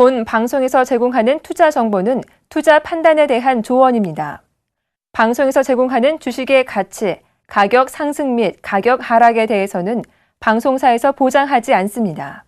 본 방송에서 제공하는 투자 정보는 투자 판단에 대한 조언입니다. 방송에서 제공하는 주식의 가치, 가격 상승 및 가격 하락에 대해서는 방송사에서 보장하지 않습니다.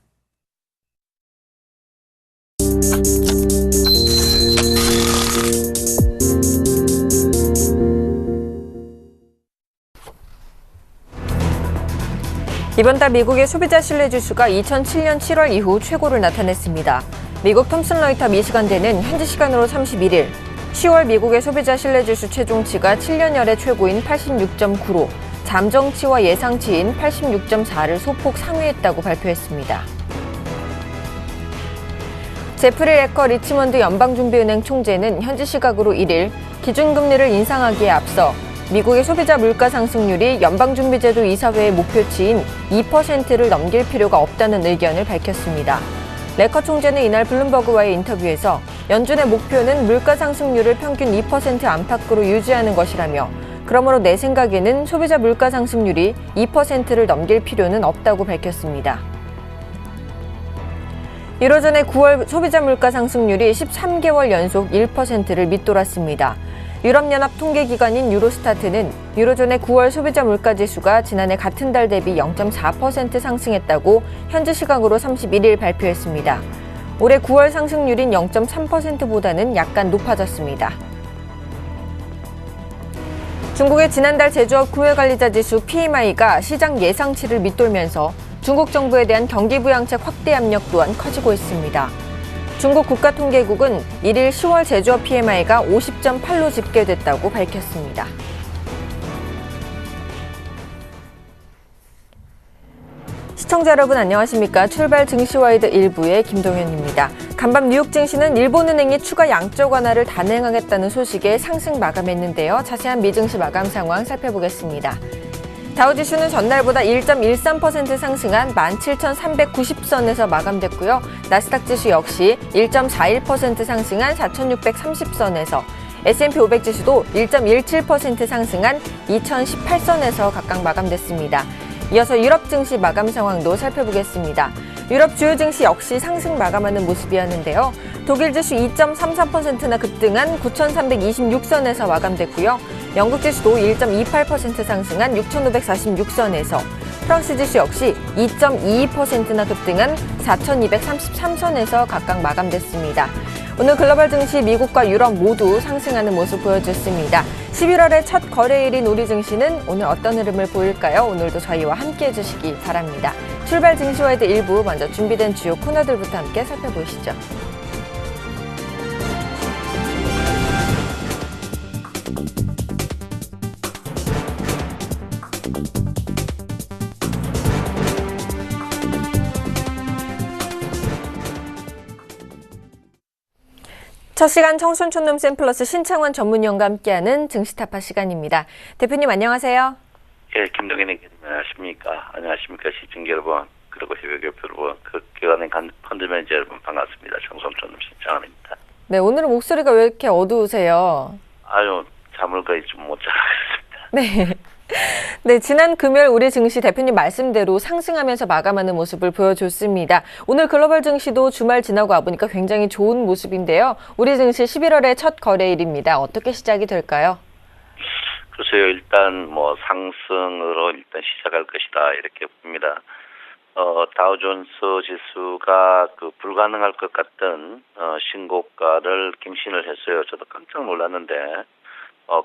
이번 달 미국의 소비자 신뢰지수가 2007년 7월 이후 최고를 나타냈습니다. 미국 톰슨 로이터 미시간대는 현지 시간으로 31일 10월 미국의 소비자 신뢰지수 최종치가 7년 열의 최고인 86.9로 잠정치와 예상치인 86.4를 소폭 상회했다고 발표했습니다. 제프리 레커 리치먼드 연방준비은행 총재는 현지 시각으로 1일 기준금리를 인상하기에 앞서 미국의 소비자 물가 상승률이 연방준비제도 이사회의 목표치인 2%를 넘길 필요가 없다는 의견을 밝혔습니다. 레커 총재는 이날 블룸버그와의 인터뷰에서 연준의 목표는 물가 상승률을 평균 2% 안팎으로 유지하는 것이라며 그러므로 내 생각에는 소비자 물가 상승률이 2%를 넘길 필요는 없다고 밝혔습니다. 1월 전에 9월 소비자 물가 상승률이 13개월 연속 1%를 밑돌았습니다. 유럽연합 통계기관인 유로스타트는 유로존의 9월 소비자 물가지수가 지난해 같은 달 대비 0.4% 상승했다고 현지 시각으로 31일 발표했습니다. 올해 9월 상승률인 0.3%보다는 약간 높아졌습니다. 중국의 지난달 제조업 구매관리자 지수 PMI가 시장 예상치를 밑돌면서 중국 정부에 대한 경기 부양책 확대 압력 또한 커지고 있습니다. 중국 국가통계국은 1일 10월 제조업 PMI가 50.8로 집계됐다고 밝혔습니다. 시청자 여러분 안녕하십니까? 출발 증시와이드 1부의 김동현입니다. 간밤 뉴욕 증시는 일본은행이 추가 양적 완화를 단행하겠다는 소식에 상승 마감했는데요. 자세한 미증시 마감 상황 살펴보겠습니다. 다우지수는 전날보다 1.13% 상승한 17,390선에서 마감됐고요. 나스닥 지수 역시 1.41% 상승한 4,630선에서 S&P 500 지수도 1.17% 상승한 2,018선에서 각각 마감됐습니다. 이어서 유럽 증시 마감 상황도 살펴보겠습니다. 유럽 주요 증시 역시 상승 마감하는 모습이었는데요. 독일 지수 2.33%나 급등한 9,326선에서 마감됐고요. 영국 지수도 1.28% 상승한 6,546선에서 프랑스 지수 역시 2.22%나 급등한 4,233선에서 각각 마감됐습니다. 오늘 글로벌 증시 미국과 유럽 모두 상승하는 모습 보여줬습니다. 11월의 첫 거래일인 우리 증시는 오늘 어떤 흐름을 보일까요? 오늘도 저희와 함께해 주시기 바랍니다. 출발 증시와이드 1부 먼저 준비된 주요 코너들부터 함께 살펴보시죠. 첫 시간 청순촌놈 샘플러스 신창원 전문위원과 함께하는 증시타파 시간입니다. 대표님 안녕하세요. 예, 김동현님 안녕하십니까? 안녕하십니까? 시청자 여러분, 그리고 해외교포 여러분, 그 기관의 펀드 매니저 여러분 반갑습니다. 청순촌놈 신창원입니다. 네, 오늘은 목소리가 왜 이렇게 어두우세요? 아유, 잠을 거의 좀 못 자겠습니다. 네. 네, 지난 금요일 우리 증시 대표님 말씀대로 상승하면서 마감하는 모습을 보여줬습니다. 오늘 글로벌 증시도 주말 지나고 와보니까 굉장히 좋은 모습인데요. 우리 증시 11월의 첫 거래일입니다. 어떻게 시작이 될까요? 글쎄요, 일단 뭐 상승으로 일단 시작할 것이다 이렇게 봅니다. 다우존스 지수가 불가능할 것 같던 신고가를 갱신을 했어요. 저도 깜짝 놀랐는데.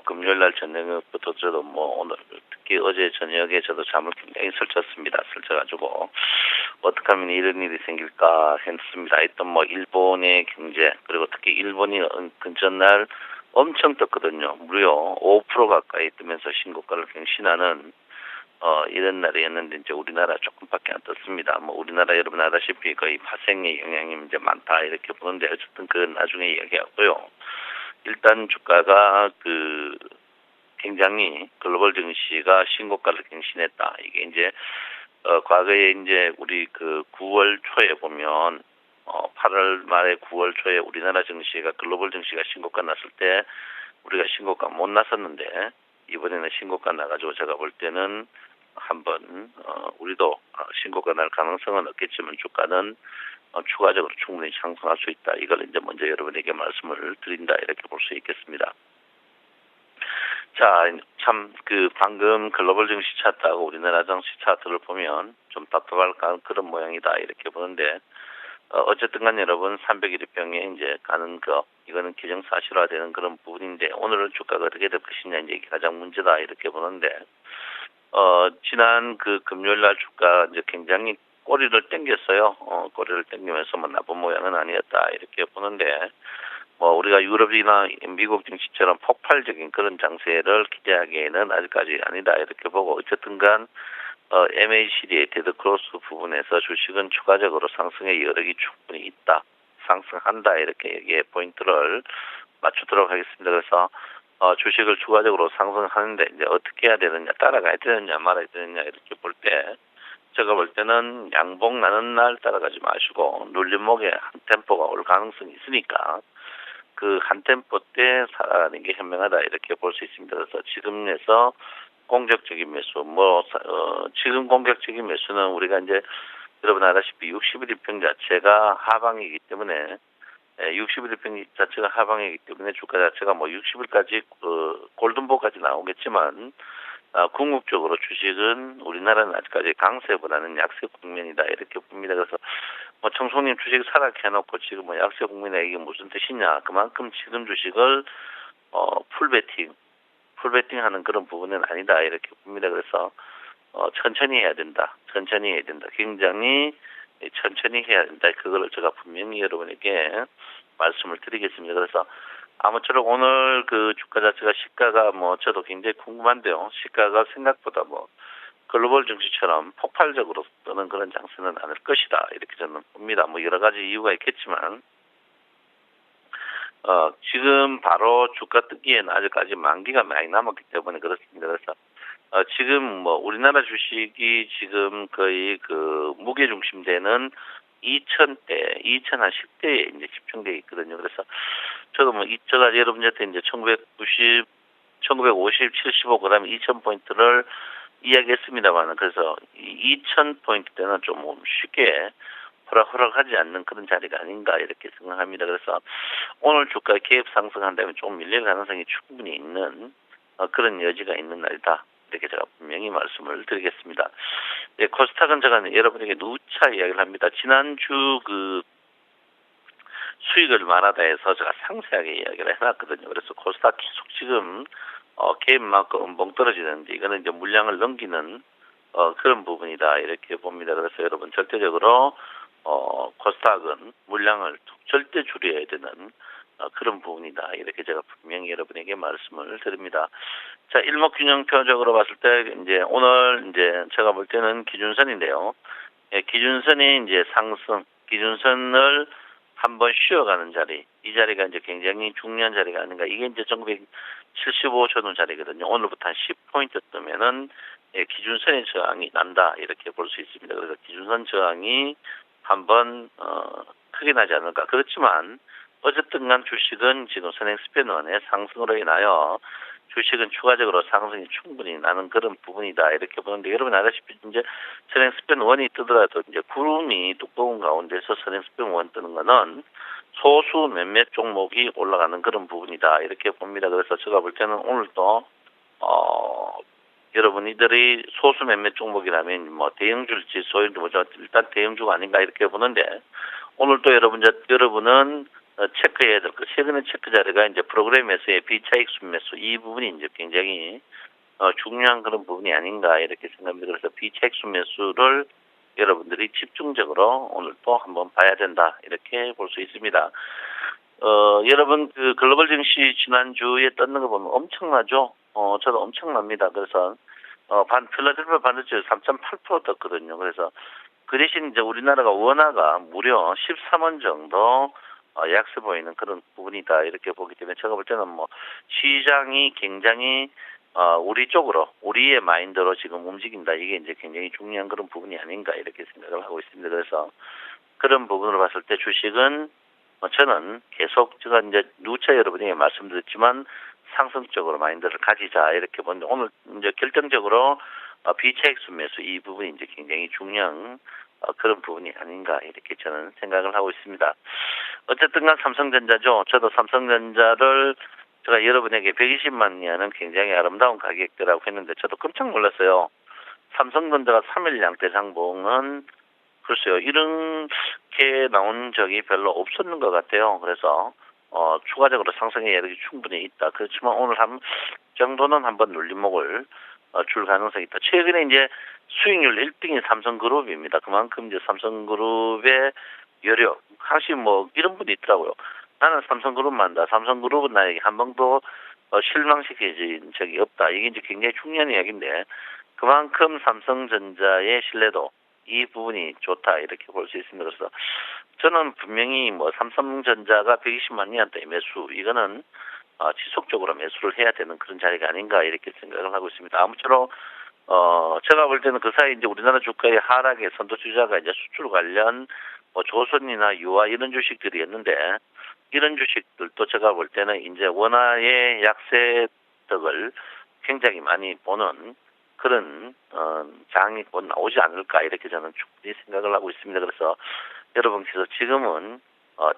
금요일 날 저녁부터 저도 오늘 특히 어제 저녁에 저도 잠을 굉장히 설쳤습니다. 설쳐가지고 어떻게 하면 이런 일이 생길까 했습니다. 하여튼 일본의 경제 그리고 특히 일본이 근전날 엄청 떴거든요. 무려 5% 가까이 뜨면서 신고가를 갱신하는 이런 날이었는데 이제 우리나라 조금밖에 안 떴습니다. 우리나라 여러분 아다시피 거의 파생의 영향이 이제 많다 이렇게 보는데 어쨌든 그건 나중에 이야기하고요. 일단 주가가 굉장히 글로벌 증시가 신고가를 갱신했다. 이게 이제 과거에 이제 우리 9월 초에 보면 8월 말에 9월 초에 우리나라 증시가 글로벌 증시가 신고가 났을 때 우리가 신고가 못 났었는데 이번에는 신고가 나가지고 제가 볼 때는 한번 우리도 신고가 날 가능성은 없겠지만 주가는 추가적으로 충분히 상승할 수 있다. 이걸 이제 먼저 여러분에게 말씀을 드린다. 이렇게 볼 수 있겠습니다. 자, 참, 방금 글로벌 증시 차트하고 우리나라 증시 차트를 보면 좀 답답할 그런 모양이다. 이렇게 보는데, 어쨌든 간 여러분, 301일평에 이제 가는 이거는 기정사실화되는 그런 부분인데, 오늘은 주가가 어떻게 될 것이냐, 이제 이게 가장 문제다. 이렇게 보는데, 지난 금요일 날 주가 이제 굉장히 꼬리를 당겼어요. 꼬리를 당기면서 뭐 나쁜 모양은 아니었다. 이렇게 보는데, 우리가 유럽이나 미국 증시처럼 폭발적인 그런 장세를 기대하기에는 아직까지 아니다. 이렇게 보고, 어쨌든 간, MACD의 데드크로스 부분에서 주식은 추가적으로 상승의 여력이 충분히 있다. 상승한다. 이렇게 여기에 포인트를 맞추도록 하겠습니다. 그래서, 주식을 추가적으로 상승하는데 이제 어떻게 해야 되느냐, 따라가야 되느냐, 말아야 되느냐, 이렇게 볼 때, 제가 볼 때는 양봉 나는 날 따라가지 마시고, 눌림목에 한 템포가 올 가능성이 있으니까, 한 템포 때 살아가는 게 현명하다. 이렇게 볼 수 있습니다. 그래서 지금에서 공격적인 매수, 지금 공격적인 매수는 우리가 이제 여러분 알다시피 61일평 자체가 하방이기 때문에 61일평 자체가 하방이기 때문에 주가 자체가 60일까지 골든볼까지 나오겠지만 궁극적으로 주식은 우리나라는 아직까지 강세보다는 약세 국면이다. 이렇게 봅니다. 그래서 청송님 주식 사락해놓고 지금 약세 국면에 이게 무슨 뜻이냐. 그만큼 지금 주식을 풀베팅하는 그런 부분은 아니다. 이렇게 봅니다. 그래서 천천히 해야 된다. 천천히 해야 된다. 굉장히 천천히 해야 된다. 그거를 제가 분명히 여러분에게 말씀을 드리겠습니다. 그래서 아무쪼록 오늘 주가 자체가 시가가 저도 굉장히 궁금한데요. 시가가 생각보다 글로벌 증시처럼 폭발적으로 뜨는 그런 장세는 않을 것이다. 이렇게 저는 봅니다. 여러 가지 이유가 있겠지만, 지금 바로 주가 뜨기에는 아직까지 만기가 많이 남았기 때문에 그렇습니다. 그래서, 지금 우리나라 주식이 지금 거의 무게 중심대는 2000대, 2010대에 이제 집중되어 있거든요. 그래서 저도 제가 여러분한테 이제 1990, 1950, 75, 그 다음에 2000포인트를 이야기했습니다만, 그래서 2000포인트 때는 좀 쉽게 호락호락하지 않는 그런 자리가 아닌가 이렇게 생각합니다. 그래서 오늘 주가 개입 상승한다면 좀 밀릴 가능성이 충분히 있는 그런 여지가 있는 날이다. 이렇게 제가 분명히 말씀을 드리겠습니다. 네, 코스닥은 제가 여러분에게 누차 이야기를 합니다. 지난주 수익을 말하다 해서 제가 상세하게 이야기를 해놨거든요. 그래서 코스닥 계속 지금 개입만큼 음봉 떨어지는데 이거는 이제 물량을 넘기는 그런 부분이다. 이렇게 봅니다. 그래서 여러분 절대적으로 코스닥은 물량을 절대 줄여야 되는 그런 부분이다. 이렇게 제가 분명히 여러분에게 말씀을 드립니다. 자, 일목균형표적으로 봤을 때 이제 오늘 이제 제가 볼 때는 기준선인데요. 기준선이 이제 상승, 기준선을 한번 쉬어가는 자리, 이 자리가 이제 굉장히 중요한 자리가 아닌가. 이게 이제 1975천 자리거든요. 오늘부터 한 10포인트 뜨면은 기준선의 저항이 난다. 이렇게 볼 수 있습니다. 그래서 기준선 저항이 한번 크게 나지 않을까. 그렇지만 어쨌든 간 주식은 지금 선행 스팬원의 상승으로 인하여 주식은 추가적으로 상승이 충분히 나는 그런 부분이다. 이렇게 보는데 여러분 알다시피 이제 선행 스팬 1이 뜨더라도 이제 구름이 두꺼운 가운데서 선행 스팬 1 뜨는 거는 소수 몇몇 종목이 올라가는 그런 부분이다. 이렇게 봅니다. 그래서 제가 볼 때는 오늘도 여러분들이 소수 몇몇 종목이라면 대형주일지 일단 대형주가 아닌가 이렇게 보는데 오늘도 여러분은 체크해야 될 것. 최근에 체크 자료가 이제 프로그램에서의 비차익 순매수 이 부분이 이제 굉장히 중요한 그런 부분이 아닌가 이렇게 생각합니다. 그래서 비차익 순매수를 여러분들이 집중적으로 오늘 또 한번 봐야 된다 이렇게 볼 수 있습니다. 여러분 글로벌 증시 지난주에 떴는 거 보면 엄청나죠. 저도 엄청납니다. 그래서 필라델피아 반도체 3.8% 떴거든요. 그래서 그 대신 이제 우리나라가 원화가 무려 13원 정도 약세 보이는 그런 부분이다 이렇게 보기 때문에 제가 볼 때는 시장이 굉장히 우리 쪽으로 우리의 마인드로 지금 움직인다. 이게 이제 굉장히 중요한 그런 부분이 아닌가 이렇게 생각을 하고 있습니다. 그래서 그런 부분으로 봤을 때 주식은 저는 계속 제가 이제 누차 여러분에게 말씀드렸지만 상승적으로 마인드를 가지자 이렇게 보는데 오늘 이제 결정적으로 비차익 순매수 이 부분이 이제 굉장히 중요한 그런 부분이 아닌가 이렇게 저는 생각을 하고 있습니다. 어쨌든간 삼성전자죠. 저도 삼성전자를 제가 여러분에게 120만 원은 굉장히 아름다운 가격대라고 했는데 저도 깜짝 놀랐어요. 삼성전자가 3일 양대 장봉은 글쎄요, 이렇게 나온 적이 별로 없었는 것 같아요. 그래서 추가적으로 상승의 여력이 충분히 있다. 그렇지만 오늘 한 정도는 한번 눌림목을 줄 가능성이 있다. 최근에 이제 수익률 1등이 삼성그룹입니다. 그만큼 이제 삼성그룹의 여력, 사실 뭐 이런 분이 있더라고요. 나는 삼성그룹만다. 삼성그룹은 나에게 한 번도 실망시켜진 적이 없다. 이게 이제 굉장히 중요한 이야기인데 그만큼 삼성전자의 신뢰도 이 부분이 좋다 이렇게 볼 수 있습니다. 그래서 저는 분명히 뭐 삼성전자가 120만 원대 매수 이거는 지속적으로 매수를 해야 되는 그런 자리가 아닌가 이렇게 생각을 하고 있습니다. 아무쪼록 제가 볼 때는 그 사이 이제 우리나라 주가의 하락의 선도주자가 이제 수출 관련 뭐 조선이나 유화 이런 주식들이었는데 이런 주식들도 제가 볼 때는 이제 원화의 약세덕을 굉장히 많이 보는 그런 장이 곧 나오지 않을까 이렇게 저는 충분히 생각을 하고 있습니다. 그래서 여러분께서 지금은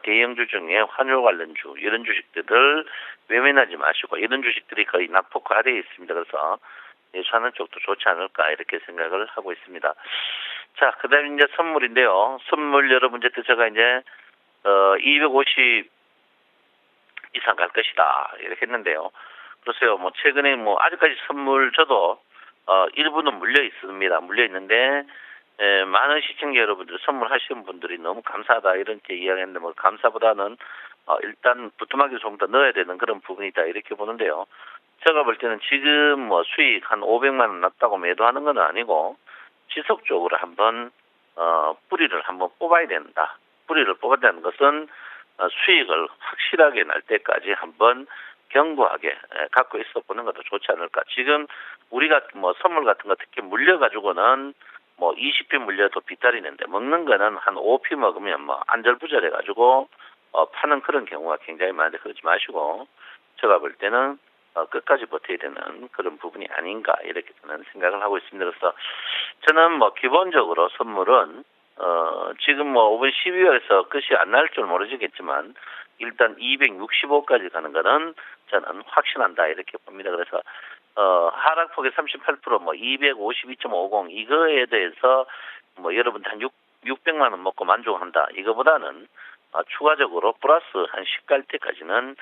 대형주 중에 환율 관련주 이런 주식들을 외면하지 마시고 이런 주식들이 거의 낙폭 아래에 있습니다. 그래서 예수하는 쪽도 좋지 않을까 이렇게 생각을 하고 있습니다. 자, 그다음에 이제 선물인데요. 선물 여러분께 제가 이제 250 이상 갈 것이다 이렇게 했는데요. 그래서요, 뭐 최근에 뭐 아직까지 선물 저도 일부는 물려 있습니다. 물려 있는데 많은 시청자 여러분들 선물하시는 분들이 너무 감사하다 이렇게 이야기했는데 뭐 감사보다는 일단 부뚜막이 좀 더 넣어야 되는 그런 부분이다 이렇게 보는데요. 제가 볼 때는 지금 뭐 수익 한 500만 원 났다고 매도하는 건 아니고 지속적으로 한번 뿌리를 한번 뽑아야 된다. 뿌리를 뽑아야 되는 것은 수익을 확실하게 날 때까지 한번 견고하게 갖고 있어 보는 것도 좋지 않을까. 지금 우리가 뭐 선물 같은 거 특히 물려가지고는 뭐 20피 물려도 빗다리는데 먹는 거는 한 5피 먹으면 뭐 안절부절해가지고 파는 그런 경우가 굉장히 많은데 그러지 마시고 제가 볼 때는 끝까지 버텨야 되는 그런 부분이 아닌가 이렇게 저는 생각을 하고 있습니다. 그래서 저는 뭐 기본적으로 선물은 지금 뭐 이번 12월에서 끝이 안 날 줄 모르겠지만 일단 265까지 가는 거는 저는 확신한다 이렇게 봅니다. 그래서 하락폭의 38%뭐 252.50 이거에 대해서 뭐 여러분 한 600만 원 먹고 만족한다. 이거보다는 추가적으로 플러스 한 10 갈 때까지는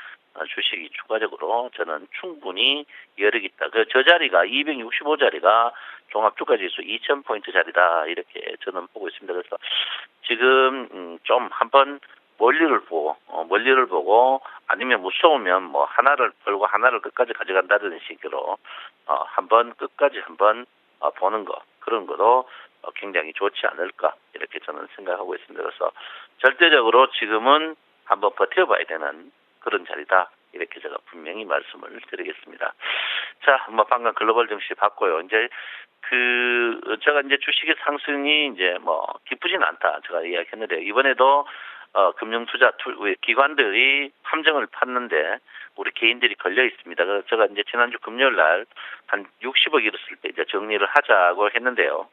주식이 추가적으로 저는 충분히 여력이 있다. 저 자리가 265자리가 종합주가지수 2000포인트 자리다 이렇게 저는 보고 있습니다. 그래서 지금 좀 한번 멀리를 보고 아니면 무서우면 뭐 하나를 벌고 하나를 끝까지 가져간다는 식으로 한번 끝까지 한번 보는 거 그런 거도 굉장히 좋지 않을까 이렇게 저는 생각하고 있습니다. 그래서 절대적으로 지금은 한번 버텨봐야 되는 그런 자리다 이렇게 제가 분명히 말씀을 드리겠습니다. 자, 뭐 방금 글로벌 증시 봤고요. 이제 제가 이제 주식의 상승이 이제 뭐 기쁘진 않다 제가 이야기했는데 이번에도 금융투자 기관들이 함정을 팠는데 우리 개인들이 걸려 있습니다. 그래서 제가 이제 지난주 금요일 날 한 60억 잃었을 때 이제 정리를 하자고 했는데요.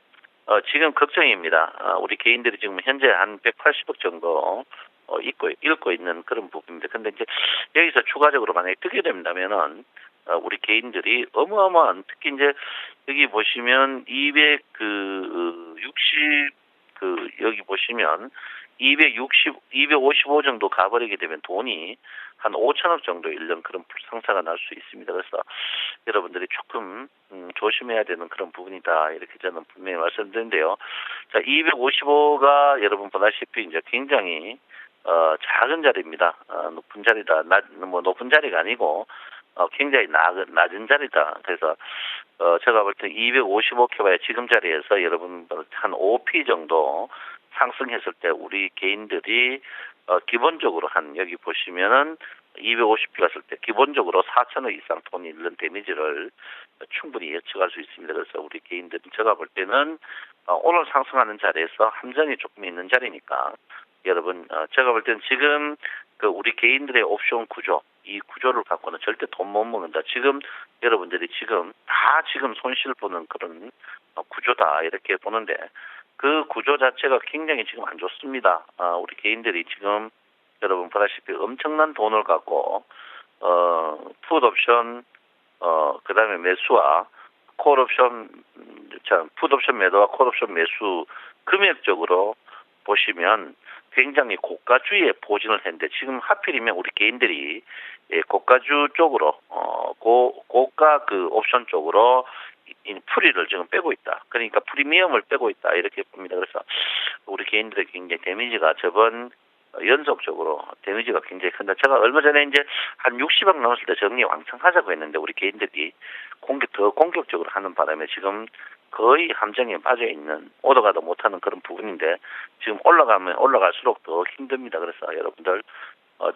지금 걱정입니다. 우리 개인들이 지금 현재 한 180억 정도 읽고 있는 그런 부분입니다. 근데 이제 여기서 추가적으로 만약에 뜨게 된다면은 우리 개인들이 어마어마한 특히 이제 여기 보시면 260 여기 보시면 255 정도 가버리게 되면 돈이 한 5천억 정도 잃는 그런 불상사가 날 수 있습니다. 그래서 여러분들이 조금 조심해야 되는 그런 부분이다 이렇게 저는 분명히 말씀드리는데요. 자, 255가 여러분 보다시피 이제 굉장히 작은 자리입니다. 높은 자리다. 높은 자리가 아니고 굉장히 낮은 자리다. 그래서 제가 볼 때 255 켜봐야 지금 자리에서 여러분 한 5p 정도 상승했을 때 우리 개인들이 기본적으로 한 여기 보시면은 250p 갔을 때 기본적으로 4천억 이상 돈이 잃는 데미지를 충분히 예측할 수 있습니다. 그래서 우리 개인들은 제가 볼 때는 오늘 상승하는 자리에서 함정이 조금 있는 자리니까 여러분 제가 볼 때는 지금 우리 개인들의 옵션 구조 이 구조를 갖고는 절대 돈 못 먹는다. 지금 여러분들이 지금 손실 보는 그런 구조다 이렇게 보는데 그 구조 자체가 굉장히 지금 안 좋습니다. 우리 개인들이 지금 여러분 보다시피 엄청난 돈을 갖고 풋옵션 그다음에 매수와 콜옵션 풋옵션 매도와 콜옵션 매수 금액적으로 보시면 굉장히 고가주의에 포진을 했는데 지금 하필이면 우리 개인들이 고가주 쪽으로 고가 그 옵션 쪽으로 프리를 지금 빼고 있다. 그러니까 프리미엄을 빼고 있다 이렇게 봅니다. 그래서 우리 개인들의 굉장히 데미지가 저번 연속적으로 데미지가 굉장히 큰다. 제가 얼마 전에 이제 한 60억 넘었을 때 정리 왕창 하자고 했는데 우리 개인들이 더 공격적으로 하는 바람에 지금 거의 함정에 빠져 있는 오더가도 못하는 그런 부분인데 지금 올라가면 올라갈수록 더 힘듭니다. 그래서 여러분들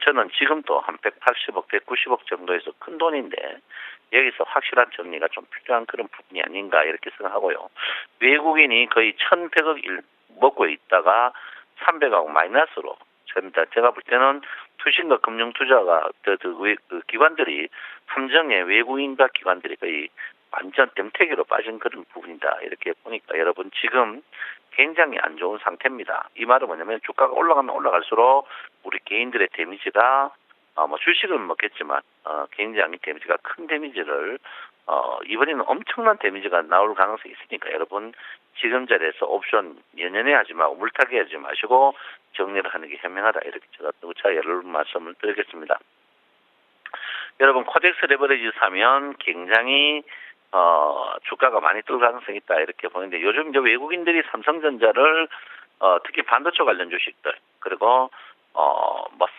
저는 지금도 한 180억, 190억 정도에서 큰 돈인데 여기서 확실한 정리가 좀 필요한 그런 부분이 아닌가 이렇게 생각하고요. 외국인이 거의 1,100억 먹고 있다가 300억 마이너스로 제가 볼 때는 투신과 금융투자가 그 기관들이 함정에 외국인과 기관들이 거의 완전 댐태기로 빠진 그런 부분이다. 이렇게 보니까 여러분 지금 굉장히 안 좋은 상태입니다. 이 말은 뭐냐면 주가가 올라가면 올라갈수록 우리 개인들의 데미지가 주식은 먹겠지만 굉장히 데미지가 큰 데미지를 이번에는 엄청난 데미지가 나올 가능성이 있으니까 여러분 지금 자리에서 옵션 연연해 하지 말고 물타기 하지 마시고 정리를 하는 게 현명하다. 이렇게 제가 누차 여러 말씀을 드리겠습니다. 여러분 코덱스 레버리지 사면 굉장히 주가가 많이 뜰 가능성이 있다 이렇게 보는데 요즘 이제 외국인들이 삼성전자를 특히 반도체 관련 주식들 그리고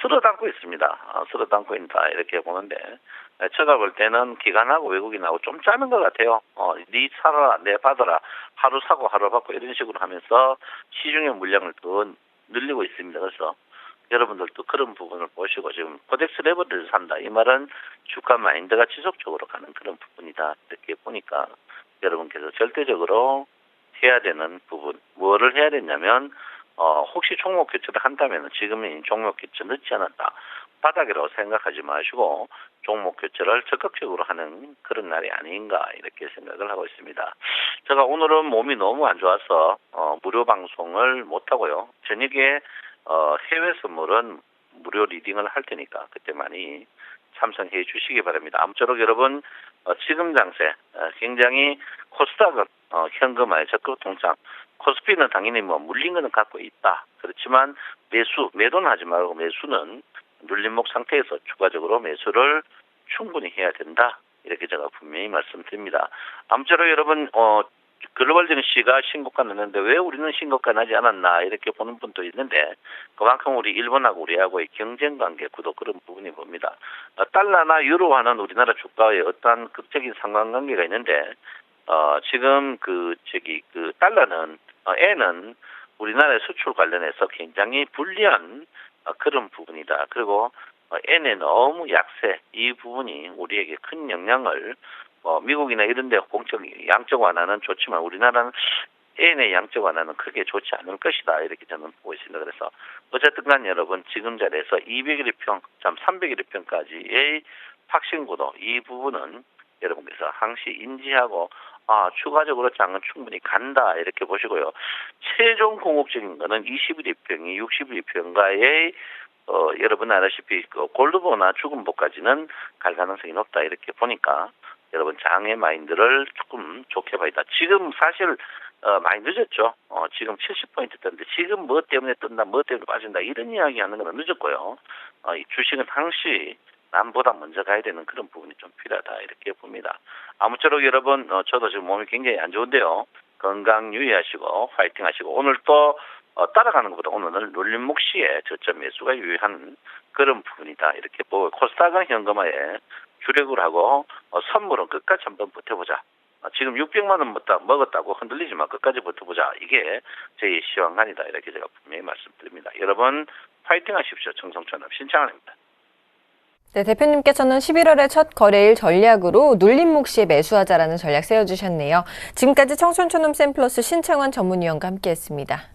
쓸어 담고 있습니다. 쓸어 담고 있다 이렇게 보는데 제가 볼 때는 기관하고 외국인하고 좀 짜는 것 같아요. 네 사라 내 받아라 하루 사고 하루 받고 이런 식으로 하면서 시중의 물량을 더 늘리고 있습니다. 그래서 여러분들도 그런 부분을 보시고 지금 코덱스 레버리지를 산다. 이 말은 주가 마인드가 지속적으로 가는 그런 부분이다. 이렇게 보니까 여러분께서 절대적으로 해야 되는 부분, 뭐를 해야 되냐면 혹시 종목 교체를 한다면 지금은 종목 교체 늦지 않았다. 바닥이라고 생각하지 마시고 종목 교체를 적극적으로 하는 그런 날이 아닌가 이렇게 생각을 하고 있습니다. 제가 오늘은 몸이 너무 안 좋아서 무료 방송을 못하고요. 저녁에 해외 선물은 무료 리딩을 할 테니까 그때 많이 참석해 주시기 바랍니다. 아무쪼록 여러분 지금 장세 굉장히 코스닥은 현금화에 적극 동참 코스피는 당연히 물린 거는 갖고 있다. 그렇지만 매도는 하지 말고 매수는 눌림목 상태에서 추가적으로 매수를 충분히 해야 된다. 이렇게 제가 분명히 말씀드립니다. 아무쪼록 여러분 글로벌 증시가 신고가 났는데 왜 우리는 신고가 나지 않았나 이렇게 보는 분도 있는데 그만큼 우리 일본하고 우리하고의 경쟁 관계 구도 그런 부분이 봅니다. 달러나 유로화는 우리나라 주가의 어떠한 극적인 상관관계가 있는데 지금 그 달러는 엔은 우리나라의 수출 관련해서 굉장히 불리한 그런 부분이다. 그리고 엔의 너무 약세 이 부분이 우리에게 큰 영향을 미국이나 이런 데 양적 완화는 좋지만 우리나라는 엔의 양적 완화는 크게 좋지 않을 것이다. 이렇게 저는 보고 있습니다. 그래서 어쨌든 간 여러분 지금 자리에서 201일평, 301일평까지의 확신구도 이 부분은 여러분께서 항시 인지하고 추가적으로 장은 충분히 간다. 이렇게 보시고요. 최종 궁극적인 거는 21일평이 60일평가의 여러분 아시다시피 골드보나 죽음보까지는 갈 가능성이 높다. 이렇게 보니까 여러분 장의 마인드를 조금 좋게 봐야 다. 지금 사실 많이 늦었죠. 지금 70포인트 떴는데 지금 뭐 때문에 뜬다, 뭐 때문에 빠진다 이런 이야기 하는 건 늦었고요. 이 주식은 항시 남보다 먼저 가야 되는 그런 부분이 좀 필요하다 이렇게 봅니다. 아무쪼록 여러분 저도 지금 몸이 굉장히 안 좋은데요. 건강 유의하시고 화이팅 하시고 오늘 또 따라가는 것보다 오늘은 눌림목 시에 저점 매수가 유의한 그런 부분이다 이렇게 보고 코스닥은 현금화에 주력을 하고 선물은 끝까지 한번 버텨보자. 지금 600만 원 먹었다고 흔들리지 마. 끝까지 버텨보자. 이게 저희 시황관이다. 이렇게 제가 분명히 말씀드립니다. 여러분 파이팅 하십시오. 정성천업 신창환입니다. 네, 대표님께서는 11월의 첫 거래일 전략으로 눌림목 시에 매수하자라는 전략 세워주셨네요. 지금까지 청순초놈 샘플러스 신창환 전문위원과 함께했습니다.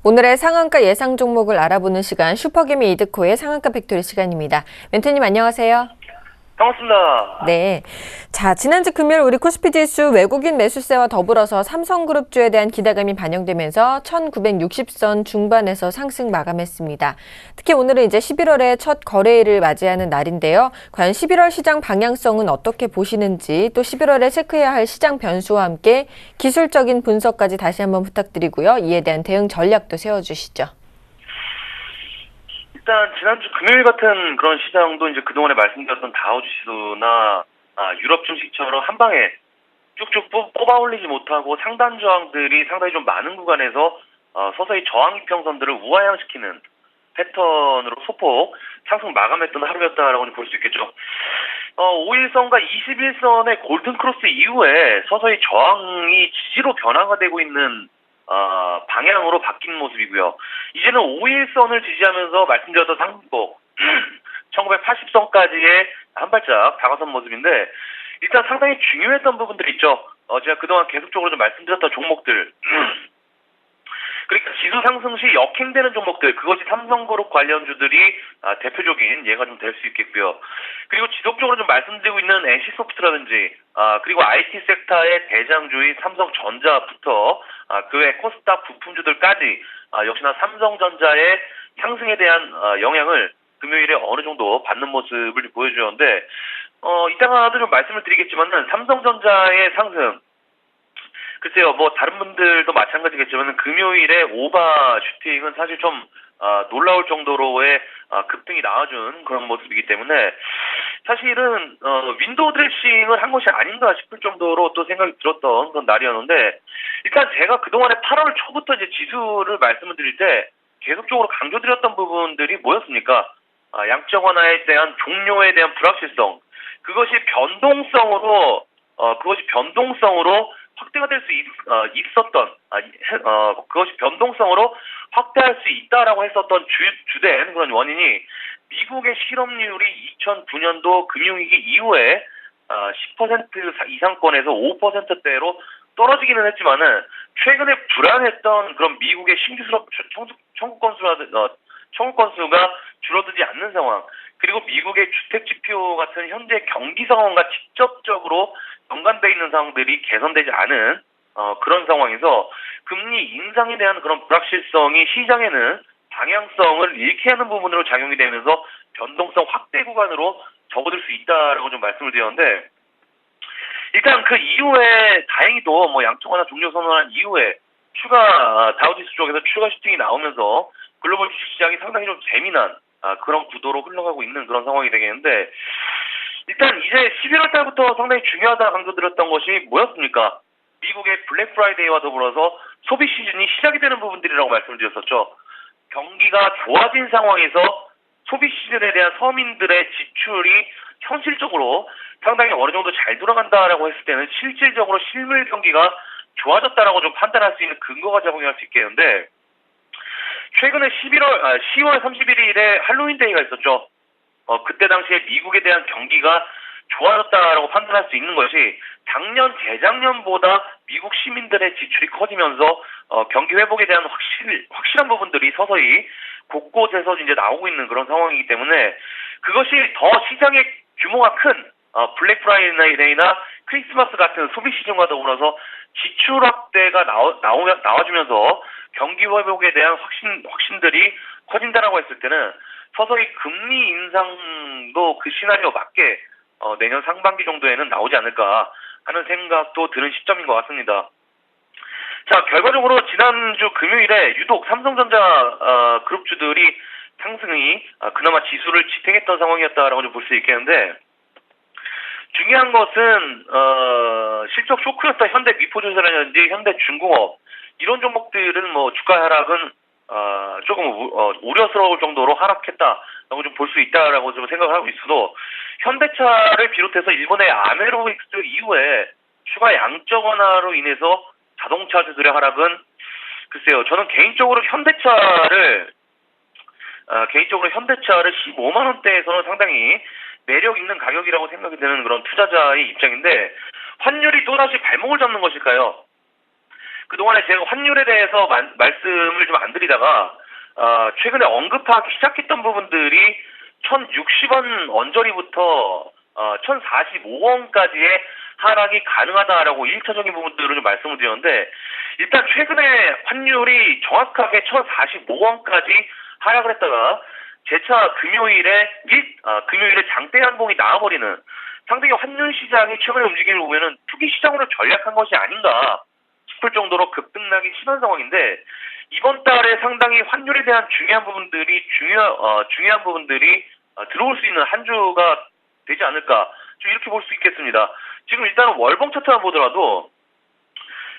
오늘의 상한가 예상 종목을 알아보는 시간 슈퍼개미 이드코의 상한가 팩토리 시간입니다. 멘토님 안녕하세요. 반갑습니다. 네. 자, 지난주 금요일 우리 코스피 지수 외국인 매수세와 더불어서 삼성그룹주에 대한 기대감이 반영되면서 1960선 중반에서 상승 마감했습니다. 특히 오늘은 이제 11월의 첫 거래일을 맞이하는 날인데요. 과연 11월 시장 방향성은 어떻게 보시는지, 또 11월에 체크해야 할 시장 변수와 함께 기술적인 분석까지 다시 한번 부탁드리고요. 이에 대한 대응 전략도 세워주시죠. 일단 지난주 금요일 같은 그런 시장도 이제 그동안에 말씀드렸던 다우 지수나 유럽 증시처럼 한 방에 쭉쭉 뽑아 올리지 못하고 상단 저항들이 상당히 좀 많은 구간에서 서서히 저항 이평선들을 우하향시키는 패턴으로 소폭 상승 마감했던 하루였다라고 볼 수 있겠죠. 5일선과 21선의 골든 크로스 이후에 서서히 저항이 지지로 변화가 되고 있는 방향으로 바뀐 모습이고요. 이제는 5일선을 지지하면서 말씀드렸던 상승폭 1980선까지의 한 발짝 다가선 모습인데, 일단 상당히 중요했던 부분들이 있죠. 제가 그동안 계속적으로 좀 말씀드렸던 종목들, 그러니까 지수 상승 시 역행되는 종목들, 그것이 삼성그룹 관련주들이 대표적인 예가 좀 될 수 있겠고요. 그리고 지속적으로 좀 말씀드리고 있는 NC소프트라든지 그리고 IT 섹터의 대장주인 삼성전자부터 그 외 코스닥 부품주들까지 역시나 삼성전자의 상승에 대한 영향을 금요일에 어느 정도 받는 모습을 보여주었는데, 이따가도 좀 말씀을 드리겠지만은 삼성전자의 상승, 글쎄요, 뭐 다른 분들도 마찬가지겠지만 금요일에 오바 슈팅은 사실 좀 놀라울 정도로의 급등이 나와준 그런 모습이기 때문에 사실은 윈도우 드레싱을 한 것이 아닌가 싶을 정도로 또 생각이 들었던 그런 날이었는데, 일단 제가 그동안에 8월 초부터 이제 지수를 말씀을 드릴 때 계속적으로 강조드렸던 부분들이 뭐였습니까? 양적 완화에 대한 종료에 대한 불확실성, 그것이 변동성으로 확대가 될 수 있었던, 그것이 변동성으로 확대할 수 있다라고 했었던 주된 그런 원인이 미국의 실업률이 2009년도 금융위기 이후에 10% 이상권에서 5%대로 떨어지기는 했지만은 최근에 불안했던 그런 미국의 신규 수업 청구 건수가 줄어들지 않는 상황, 그리고 미국의 주택 지표 같은 현재 경기 상황과 직접적으로 연관되어 있는 상황들이 개선되지 않은 그런 상황에서 금리 인상에 대한 그런 불확실성이 시장에는 방향성을 잃게 하는 부분으로 작용이 되면서 변동성 확대 구간으로 접어들 수 있다라고 좀 말씀을 드렸는데, 일단 그 이후에 다행히도 뭐 양적 완화 종료 선언한 이후에 다우지수 쪽에서 추가 슈팅이 나오면서 글로벌 주식시장이 상당히 좀 재미난 그런 구도로 흘러가고 있는 그런 상황이 되겠는데, 일단 이제 11월 달부터 상당히 중요하다 강조드렸던 것이 뭐였습니까? 미국의 블랙 프라이데이와 더불어서 소비 시즌이 시작이 되는 부분들이라고 말씀을 드렸었죠. 경기가 좋아진 상황에서 소비 시즌에 대한 서민들의 지출이 현실적으로 상당히 어느 정도 잘 돌아간다라고 했을 때는 실질적으로 실물 경기가 좋아졌다라고 좀 판단할 수 있는 근거가 작용할 수 있겠는데, 최근에 10월 31일에 할로윈데이가 있었죠. 그때 당시에 미국에 대한 경기가 좋아졌다라고 판단할 수 있는 것이 작년, 재작년보다 미국 시민들의 지출이 커지면서 경기 회복에 대한 확실한 부분들이 서서히 곳곳에서 이제 나오고 있는 그런 상황이기 때문에, 그것이 더 시장의 규모가 큰 블랙 프라이데이나 크리스마스 같은 소비 시즌과 더불어서 지출 확대가 나와주면서 경기 회복에 대한 확신들이 커진다라고 했을 때는 서서히 금리 인상도 그 시나리오 맞게 내년 상반기 정도에는 나오지 않을까 하는 생각도 드는 시점인 것 같습니다. 자, 결과적으로 지난주 금요일에 유독 삼성전자 그룹주들이 상승이 그나마 지수를 지탱했던 상황이었다라고 좀 볼 수 있겠는데, 중요한 것은 실적 쇼크였던 현대 미포조선이라든지 현대중공업, 이런 종목들은 뭐 주가 하락은 조금 우려스러울 정도로 하락했다라고 좀 볼 수 있다라고 좀 생각을 하고 있어도, 현대차를 비롯해서 일본의 아메로익스 이후에 추가 양적 완화로 인해서 자동차주들의 하락은, 글쎄요, 저는 개인적으로 현대차를 15만 원대에서는 상당히 매력 있는 가격이라고 생각이 드는 그런 투자자의 입장인데, 환율이 또다시 발목을 잡는 것일까요? 그동안에 제가 환율에 대해서 말씀을 좀 안 드리다가 최근에 언급하기 시작했던 부분들이 1,060원 언저리부터 1,045원까지의 하락이 가능하다라고 1차적인 부분들을 좀 말씀을 드렸는데, 일단 최근에 환율이 정확하게 1,045원까지 하락을 했다가 재차 금요일에 장대 한봉이 나와버리는, 상당히 환율 시장이 최근의 움직임을 보면은 투기 시장으로 전략한 것이 아닌가 싶을 정도로 급등락이 심한 상황인데, 이번 달에 상당히 환율에 대한 중요한 부분들이 들어올 수 있는 한 주가 되지 않을까, 좀 이렇게 볼 수 있겠습니다. 지금 일단은 월봉 차트만 보더라도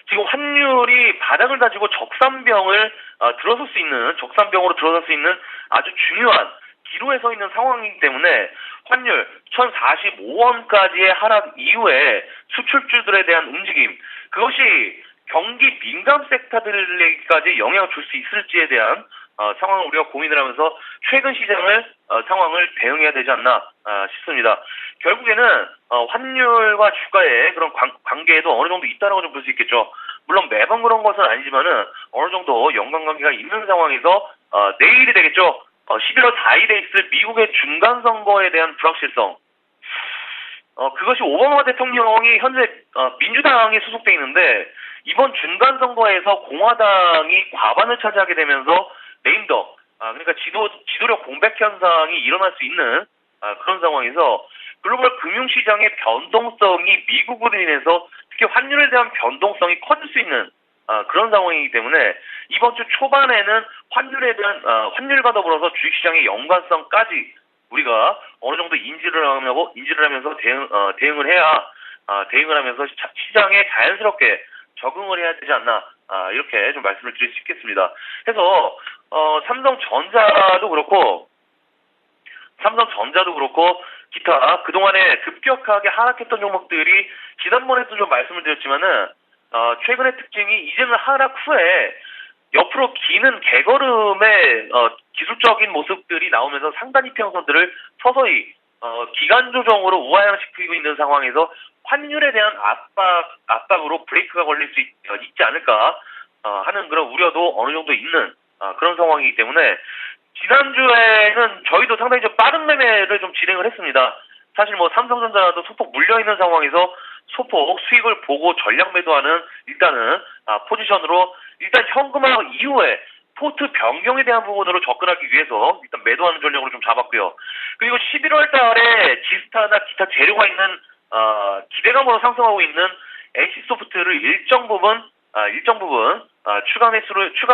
지금 환율이 바닥을 다지고 적산병으로 들어설 수 있는 아주 중요한 기로에 서 있는 상황이기 때문에 환율 1,045원까지의 하락 이후에 수출주들에 대한 움직임, 그것이 경기 민감 섹터들에게까지 영향을 줄 수 있을지에 대한 상황을 우리가 고민을 하면서 최근 상황을 대응해야 되지 않나 싶습니다. 결국에는 환율과 주가의 그런 관계에도 어느 정도 있다라고 좀 볼 수 있겠죠. 물론 매번 그런 것은 아니지만은 어느 정도 연관관계가 있는 상황에서 내일이 되겠죠. 11월 4일에 있을 미국의 중간선거에 대한 불확실성, 그것이 오바마 대통령이 현재 민주당에 소속돼 있는데, 이번 중간선거에서 공화당이 과반을 차지하게 되면서 레임덕, 그러니까 지도력 공백 현상이 일어날 수 있는 그런 상황에서 글로벌 금융시장의 변동성이 미국으로 인해서 특히 환율에 대한 변동성이 커질 수 있는 그런 상황이기 때문에 이번 주 초반에는 환율과 더불어서 주식시장의 연관성까지 우리가 어느 정도 인지를 하면서 대응을 하면서 시장에 자연스럽게 적응을 해야 되지 않나, 이렇게 좀 말씀을 드릴 수 있겠습니다. 해서 삼성전자도 그렇고 기타 그동안에 급격하게 하락했던 종목들이 지난번에도 좀 말씀을 드렸지만은 최근의 특징이 이제는 하락 후에 옆으로 기는 개걸음의 기술적인 모습들이 나오면서 상단 이평선들을 서서히 기간 조정으로 우하향시키고 있는 상황에서 환율에 대한 압박으로 브레이크가 걸릴 수 있지 않을까 하는 그런 우려도 어느 정도 있는 그런 상황이기 때문에, 지난주에는 저희도 상당히 좀 빠른 매매를 좀 진행을 했습니다. 사실 삼성전자도 소폭 물려있는 상황에서 소폭 수익을 보고 전량 매도하는 포지션으로 일단 현금화 이후에 포트 변경에 대한 부분으로 접근하기 위해서 일단 매도하는 전략으로 좀 잡았고요. 그리고 11월 달에 지스타나 기타 재료가 있는 기대감으로 상승하고 있는 NC소프트를 일정 부분 추가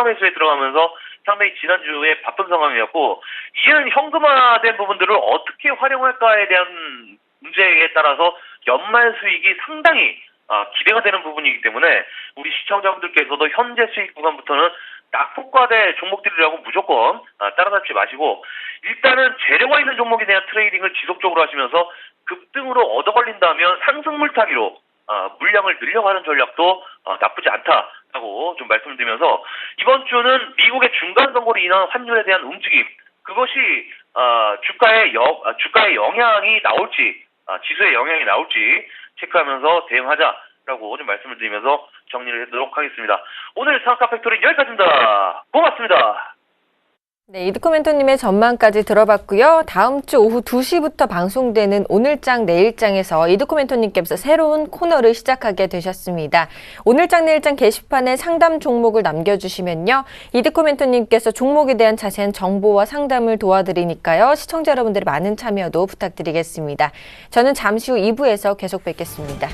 매수에 들어가면서 상당히 지난주에 바쁜 상황이었고, 이제는 현금화된 부분들을 어떻게 활용할까에 대한 문제에 따라서 연말 수익이 상당히 기대가 되는 부분이기 때문에 우리 시청자분들께서도 현재 수익 구간부터는 낙폭과대 종목들이라고 무조건 따라잡지 마시고, 일단은 재료가 있는 종목에 대한 트레이딩을 지속적으로 하시면서 급등으로 얻어 걸린다면 상승 물타기로 물량을 늘려가는 전략도 나쁘지 않다라고 좀 말씀드리면서, 이번 주는 미국의 중간선거로 인한 환율에 대한 움직임, 그것이 주가의 영향이 나올지, 지수의 영향이 나올지 체크하면서 대응하자라고 좀 말씀을 드리면서 정리를 해보도록 하겠습니다. 오늘 상가 팩토리는 여기까지입니다. 고맙습니다. 네, 이드코멘토님의 전망까지 들어봤고요. 다음 주 오후 2시부터 방송되는 오늘장 내일장에서 이드코멘토님께서 새로운 코너를 시작하게 되셨습니다. 오늘장 내일장 게시판에 상담 종목을 남겨주시면요, 이드코멘토님께서 종목에 대한 자세한 정보와 상담을 도와드리니까요, 시청자 여러분들의 많은 참여도 부탁드리겠습니다. 저는 잠시 후 2부에서 계속 뵙겠습니다.